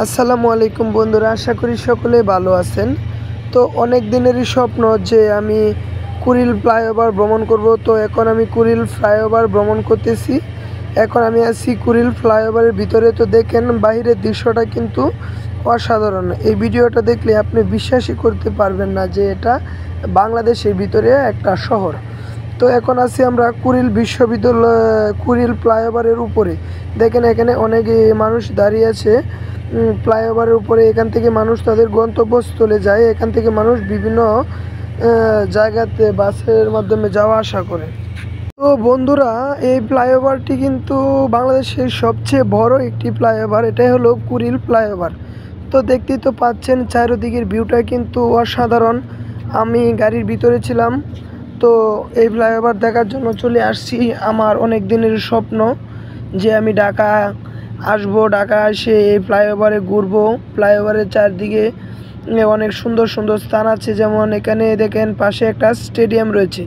আসসালামু আলাইকুম বন্ধুরা, আশা করি সকলেই ভালো আছেন। তো অনেক দিনেরই স্বপ্ন যে আমি কুড়িল ফ্লাইওভার ভ্রমণ করব। তো এখন আমি কুড়িল ফ্লাইওভার ভ্রমণ করতেছি। এখন আমি আছি কুড়িল ফ্লাইওভারের ভিতরে। তো দেখেন বাইরের দৃশ্যটা কিন্তু অসাধারণ। এই ভিডিওটা দেখলে আপনি বিশ্বাসই করতে পারবেন না যে এটা বাংলাদেশের ভিতরে একটা শহর। তো এখন আছি আমরা কুড়িল বিশ্ববিদ্যালয়, কুড়িল ফ্লাইওভারের উপরে। দেখেন এখানে অনেক মানুষ দাঁড়িয়ে আছে ফ্লাইওভারের উপরে। এখান থেকে মানুষ তাদের গন্তব্যস্থলে যায়। এখান থেকে মানুষ বিভিন্ন জায়গাতে বাসের মাধ্যমে যাওয়া আসা করে। তো বন্ধুরা, এই ফ্লাইওভারটি কিন্তু বাংলাদেশের সবচেয়ে বড় একটি ফ্লাইওভার। এটাই হলো কুড়িল ফ্লাইওভার। তো দেখতেই তো পাচ্ছেন চারিদিকের ভিউটা কিন্তু অসাধারণ। আমি গাড়ির ভিতরে ছিলাম। তো এই ফ্লাইওভার দেখার জন্য চলে আসছি। আমার অনেক দিনের স্বপ্ন যে আমি ঢাকা আসবো, ঢাকা এসে এই ফ্লাইওভারে ঘুরবো। ফ্লাইওভারের চারদিকে অনেক সুন্দর সুন্দর স্থান আছে, যেমন এখানে দেখেন পাশে একটা স্টেডিয়াম রয়েছে।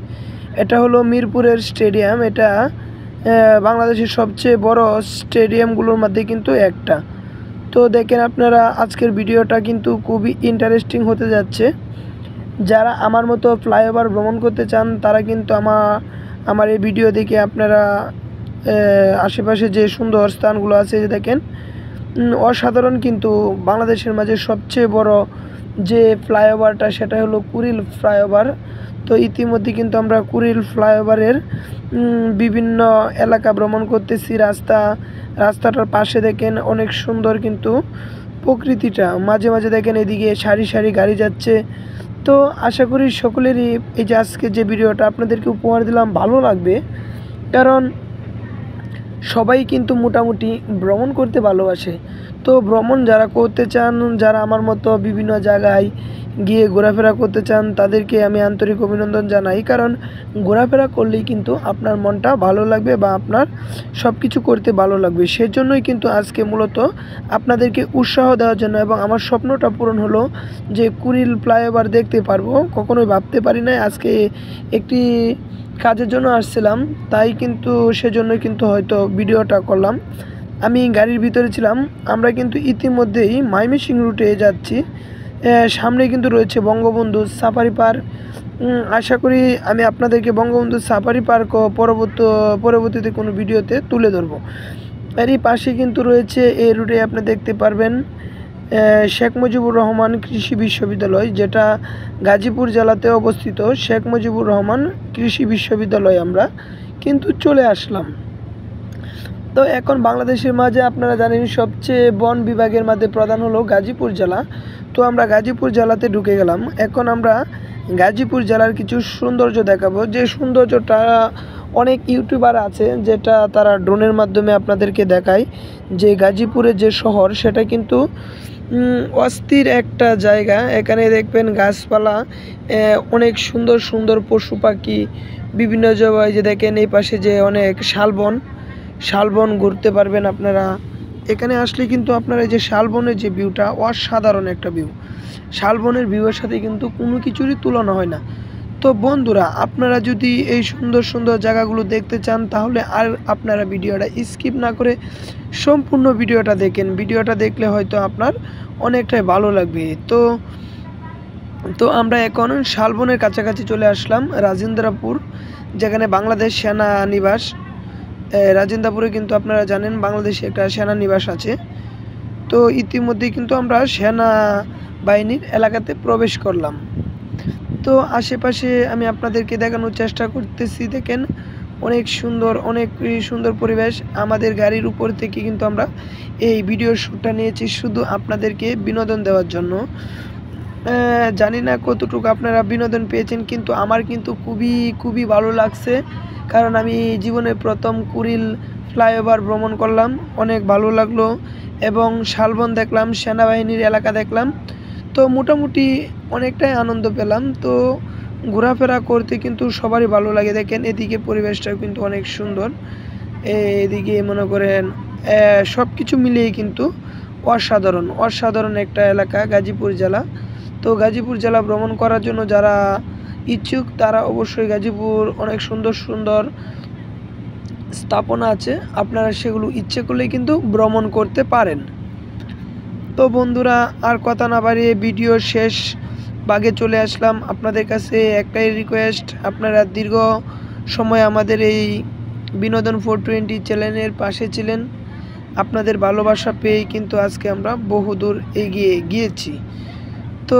এটা হলো মিরপুরের স্টেডিয়াম। এটা বাংলাদেশের সবচেয়ে বড় স্টেডিয়ামগুলোর মধ্যে কিন্তু একটা। তো দেখেন আপনারা, আজকের ভিডিওটা কিন্তু খুবই ইন্টারেস্টিং হতে যাচ্ছে। যারা আমার মতো ফ্লাইওভার ভ্রমণ করতে চান তারা কিন্তু আমার এই ভিডিও দেখে আপনারা আশেপাশে যে সুন্দর স্থানগুলো আছে যে দেখেন অসাধারণ। কিন্তু বাংলাদেশের মাঝে সবচেয়ে বড় যে ফ্লাইওভারটা সেটা হলো কুড়িল ফ্লাইওভার। তো ইতিমধ্যে কিন্তু আমরা কুড়িল ফ্লাইওভারের বিভিন্ন এলাকা ভ্রমণ করতেছি। রাস্তাটার পাশে দেখেন অনেক সুন্দর কিন্তু প্রকৃতিটা। মাঝে মাঝে দেখেন এদিকে সারি সারি গাড়ি যাচ্ছে। তো আশা করি সকলেরই এই যে আজকে যে ভিডিওটা আপনাদেরকে উপহার দিলাম ভালো লাগবে, কারণ সবাই কিন্তু মোটামুটি ভ্রমণ করতে ভালোবাসে। তো ভ্রমণ যারা করতে চান, যারা আমার মতো বিভিন্ন জায়গায় গিয়ে ঘোরাফেরা করতে চান, তাদেরকে আমি আন্তরিক অভিনন্দন জানাই। কারণ ঘোরাফেরা করলেই কিন্তু আপনার মনটা ভালো লাগবে বা আপনার সব কিছু করতে ভালো লাগবে। সেজন্যই কিন্তু আজকে মূলত আপনাদেরকে উৎসাহ দেওয়ার জন্য, এবং আমার স্বপ্নটা পূরণ হলো যে কুড়িল ফ্লাইওভার দেখতে পারবো। কখনোই ভাবতে পারি নাই। আজকে একটি কাজের জন্য আসছিলাম, তাই কিন্তু সেজন্যই কিন্তু হয়তো ভিডিওটা করলাম। আমি গাড়ির ভিতরে ছিলাম। আমরা কিন্তু ইতিমধ্যেই ময়মনসিংহ রুটে যাচ্ছি। সামনে কিন্তু রয়েছে বঙ্গবন্ধু সাফারি পার্ক। আশা করি আমি আপনাদেরকে বঙ্গবন্ধু সাফারি পার্ক পরবর্তীতে কোনো ভিডিওতে তুলে ধরবো। এরই পাশে কিন্তু রয়েছে এই রুটে আপনি দেখতে পারবেন শেখ মুজিবুর রহমান কৃষি বিশ্ববিদ্যালয়, যেটা গাজীপুর জেলাতে অবস্থিত। শেখ মুজিবুর রহমান কৃষি বিশ্ববিদ্যালয় আমরা কিন্তু চলে আসলাম। তো এখন বাংলাদেশের মাঝে আপনারা জানেন সবচেয়ে বন বিভাগের মধ্যে প্রধান হলো গাজীপুর জেলা। তো আমরা গাজীপুর জেলাতে ঢুকে গেলাম। এখন আমরা গাজীপুর জেলার কিছু সৌন্দর্য দেখাবো। যে সৌন্দর্যটা অনেক ইউটিউবার আছে যেটা তারা ড্রোনের মাধ্যমে আপনাদেরকে দেখায়, যে গাজীপুরের যে শহর সেটা কিন্তু অস্থির একটা জায়গা। এখানে দেখবেন গাছপালা, অনেক সুন্দর সুন্দর পশু পাখি, বিভিন্ন জায়গায় যে দেখেন এই পাশে যে অনেক শালবন ঘুরতে পারবেন আপনারা। এখানে আসলে কিন্তু আপনারা এই যে শালবনের যে ভিউটা, অসাধারণ একটা ভিউ। শালবনের ভিউয়ের সাথে কিন্তু কোনো কিছুরই তুলনা হয় না। তো বন্ধুরা, আপনারা যদি এই সুন্দর সুন্দর জায়গাগুলো দেখতে চান তাহলে আর আপনারা ভিডিওটা স্কিপ না করে সম্পূর্ণ ভিডিওটা দেখেন। ভিডিওটা দেখলে হয়তো আপনার অনেকটাই ভালো লাগবে। তো আমরা এখন শালবনের কাছাকাছি চলে আসলাম, রাজেন্দ্রপুর, যেখানে বাংলাদেশ সেনানিবাস। রাজেন্দ্রপুরে কিন্তু আপনারা জানেন বাংলাদেশে একটা সেনানিবাস আছে। তো ইতিমধ্যেই কিন্তু আমরা সেনা বাহিনীর এলাকাতে প্রবেশ করলাম। তো আশেপাশে আমি আপনাদেরকে দেখানোর চেষ্টা করতেছি। দেখেন অনেক সুন্দর পরিবেশ। আমাদের গাড়ির উপর থেকে কিন্তু আমরা এই ভিডিও শ্যুটটা নিয়েছি শুধু আপনাদেরকে বিনোদন দেওয়ার জন্য। জানি না কতটুকু আপনারা বিনোদন পেয়েছেন, কিন্তু আমার কিন্তু খুবই ভালো লাগছে। কারণ আমি জীবনে প্রথম কুড়িল ফ্লাইওভার ভ্রমণ করলাম, অনেক ভালো লাগলো। এবং শালবন দেখলাম, সেনাবাহিনীর এলাকা দেখলাম। তো মোটামুটি অনেকটাই আনন্দ পেলাম। তো ঘোরাফেরা করতে কিন্তু সবারই ভালো লাগে। দেখেন এদিকে পরিবেশটাও কিন্তু অনেক সুন্দর। এদিকে মনে করেন সব কিছু মিলিয়েই কিন্তু অসাধারণ একটা এলাকা গাজীপুর জেলা। তো গাজীপুর জেলা ভ্রমণ করার জন্য যারা ইচ্ছুক তারা অবশ্যই গাজীপুর অনেক সুন্দর স্থাপনা আছে, আপনারা সেগুলো ইচ্ছে করলেই কিন্তু ভ্রমণ করতে পারেন। তো বন্ধুরা, আর কথা না বাড়িয়ে ভিডিও শেষ ভাগে চলে আসলাম। আপনাদের কাছে একটাই রিকোয়েস্ট, আপনারা দীর্ঘ সময় আমাদের এই বিনোদন 420 চ্যানেলের পাশে ছিলেন। আপনাদের ভালোবাসা পেয়েই কিন্তু আজকে আমরা বহুদূর এগিয়ে গিয়েছি। তো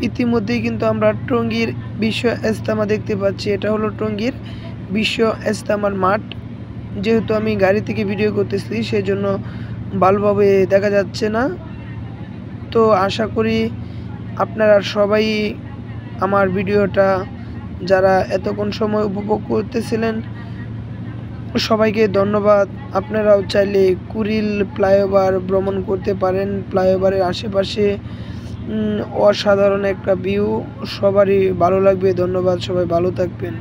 ইতিমধ্যেই কিন্তু আমরা টঙ্গীর বিশ্ব ইজতেমা দেখতে পাচ্ছি। এটা হলো টঙ্গীর বিশ্ব ইজতেমার মাঠ। যেহেতু আমি গাড়ি থেকে ভিডিও করতেছি, সেই জন্য ভালোভাবে দেখা যাচ্ছে না। তো আশা করি আপনারা সবাই আমার ভিডিওটা যারা এতক্ষণ সময় উপভোগ করতেছিলেন, সবাইকে ধন্যবাদ। আপনারাও চাইলে কুড়িল ফ্লাইওভার ভ্রমণ করতে পারেন। ফ্লাইওভারের আশেপাশে অসাধারণ একটা ভিউ, সবারই ভালো লাগবে। ধন্যবাদ, সবাই ভালো থাকবেন।